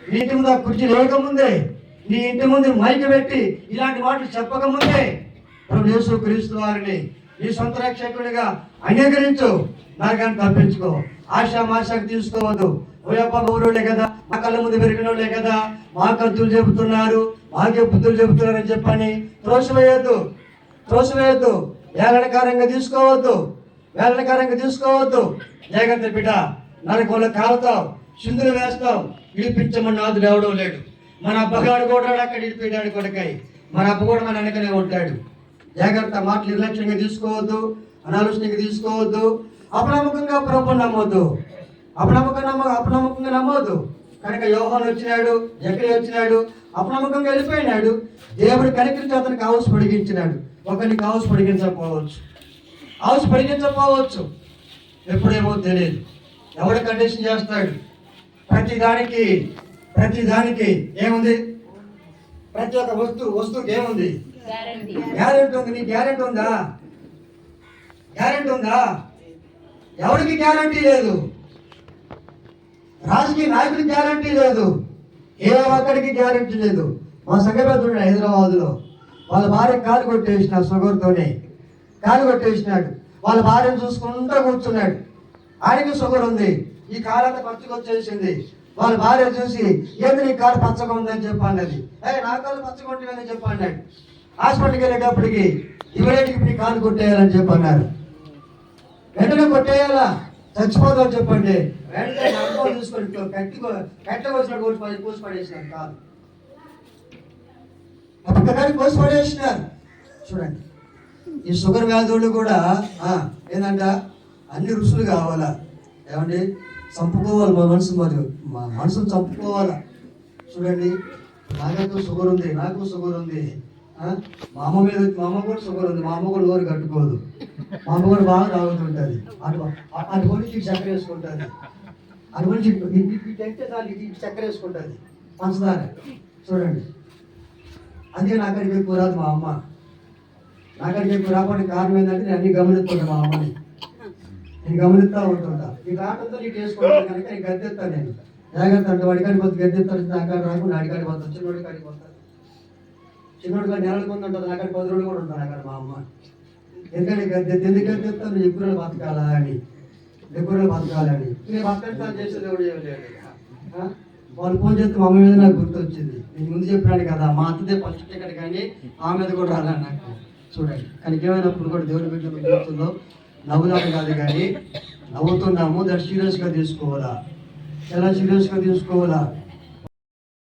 నీ ఇంటి ముందు ఆ కుర్చీ లేకముందే, నీ ఇంటి ముందు మైకి పెట్టి ఇలాంటి మాటలు చెప్పకముందే ప్రభు యేసు క్రీస్తు వారిని నీ సొంత రక్షకుడిగా అంగీకరించు, నరకాన్ని తప్పించుకో. ఆశకు తీసుకోవద్దు. ఓయప్ప గౌరవులే కదా, మా కళ్ళ ముందు పెరిగిన వాళ్ళే కదా, మా కత్తులు చెబుతున్నారు, మాకే బుద్ధులు చెబుతున్నారని చెప్పని త్రోసివేయద్దు. వేలనకారంగా తీసుకోవద్దు. జాగ్రత్త బిడ్డ, నరకంలో కాలుతావు, సింధులు వేస్తావు. విడిపించమని నాదుడు ఎవడో లేడు. మన అబ్బగాడు కూడా అక్కడ విడిపోయాడు కొడకాయ. మన అబ్బ కూడా మన వెనకనే ఉంటాడు. జాగ్రత్త, మాటలు నిర్లక్ష్యంగా తీసుకోవద్దు, అనాలోచనగా తీసుకోవద్దు. అపనమ్మకంగా ప్రభువుని నమ్మొద్దు. అపనమ్మకంగా నమ్మొద్దు. కనుక యోహాను వచ్చినాడు, జకరియా వచ్చినాడు, అపనమ్మకంగా వెళ్ళిపోయినాడు. దేవుడు కనికరించి అతనికి ఆవుసు పొడిగించినాడు. ఒకరికి ఆవుసు పొడిగించకపోవచ్చు. ఎప్పుడేమో తెలియదు. ఎవడు కండిషన్ చేస్తాడు? ప్రతి దానికి ఏముంది? ప్రతి ఒక్క వస్తువుకి ఏముంది? గ్యారెంటీ ఉంది. నీకు గ్యారెంటీ ఉందా? ఎవరికి గ్యారెంటీ లేదు. రాజకీయ నాయకుడికి గ్యారెంటీ లేదు. ఏ ఒక్కడికి గ్యారెంటీ లేదు. మా సంఘపేతుడు హైదరాబాద్లో వాళ్ళ భార్య కాలు కొట్టేసినాడు, షుగర్తోనే కాలు కొట్టేసినాడు. వాళ్ళ భార్యను చూసుకుంటూ కూర్చున్నాడు. ఆయనకి షుగర్ ఉంది, ఈ కాలు అంతా పచ్చగా వచ్చేసింది. వాళ్ళ భార్య చూసి, ఏంది నీ కాలు పచ్చగా ఉందని చెప్పన్నది. నా కాలు పచ్చగా ఉంటుందని చెప్పన్నాడు. హాస్పిటల్కి వెళ్ళేటప్పటికి ఇమీడియట్గా నీ కాలు కొట్టేయాలని చెప్పన్నారు. వెంటనే కొట్టేయాలా, చచ్చిపోతావు చెప్పండి. వెంటనే అనుభవం చూసుకొని కట్టకొచ్చినట్టు కోసి పడేసినారు కాలు. అప్పటికీ కోసి పడేసినారు. చూడండి, ఈ షుగర్ వ్యాధులు కూడా ఏంటంట, అన్ని రుసులు కావాలా. ఏమండి, చంపుకోవాలి మా మనసును చంపుకోవాలా. చూడండి, నాకు షుగర్ ఉంది. మా అమ్మ కూడా షుగర్ ఉంది. మా అమ్మ కూడా నోరు కట్టుకోదు. మా అమ్మ కూడా బాగా తాగుతుంటుంది. అటు గురించి చక్కెర వేసుకుంటుంది. అటు గురించి చక్కెర వేసుకుంటుంది, పంచదార. చూడండి, అందుకే నా అక్కడికి ఎక్కువ రాదు మా అమ్మ. నా అక్కడికి ఎక్కువ రాకుండా కారణం ఏంటంటే నేను అన్ని గమనిస్తుంటా. మా అమ్మని నేను గమనిస్తూ ఉంటుంటా. ఈ రాటంతో నీకు వేసుకుంటాను కనుక నీకు గద్దెత్తాను నేను. జాగ్రత్త అంటే వాడికాడికి పోతే గద్దెత్తాను. నా కాడ రాకుండా అడికాడికి పోతాను. చిన్నోడి కాడికి పోతాను. చిన్నోడి కాడ నెలల ముందు ఉంటుంది. అక్కడ 10 రోజులు కూడా ఉంటాను అక్కడ మా అమ్మ. ఎందుకంటే ఎందుకు గద్దెత్తాను? ఎక్కువ బతకాలని. నేను బతకాలి చేసేది ఎవడు చేయలేదు. వాళ్ళు ఫోన్ చేస్తే మా అమ్మ మీద నాకు గుర్తు వచ్చింది. నేను ముందు చెప్పినాడు కదా, మా అత్తదే ఫస్ట్ టికెట్, కానీ ఆ మీద కూడా రాలని నాకు. చూడండి, కానీ ఏమైనప్పుడు కూడా దేవుడి బిడ్డలు గుర్తుందో నవ్వులాడు కాదు, కానీ నవ్వుతున్నాము. దాన్ని సీరియస్గా తీసుకోవాలా. ఎలా సీరియస్గా తీసుకోవాలా?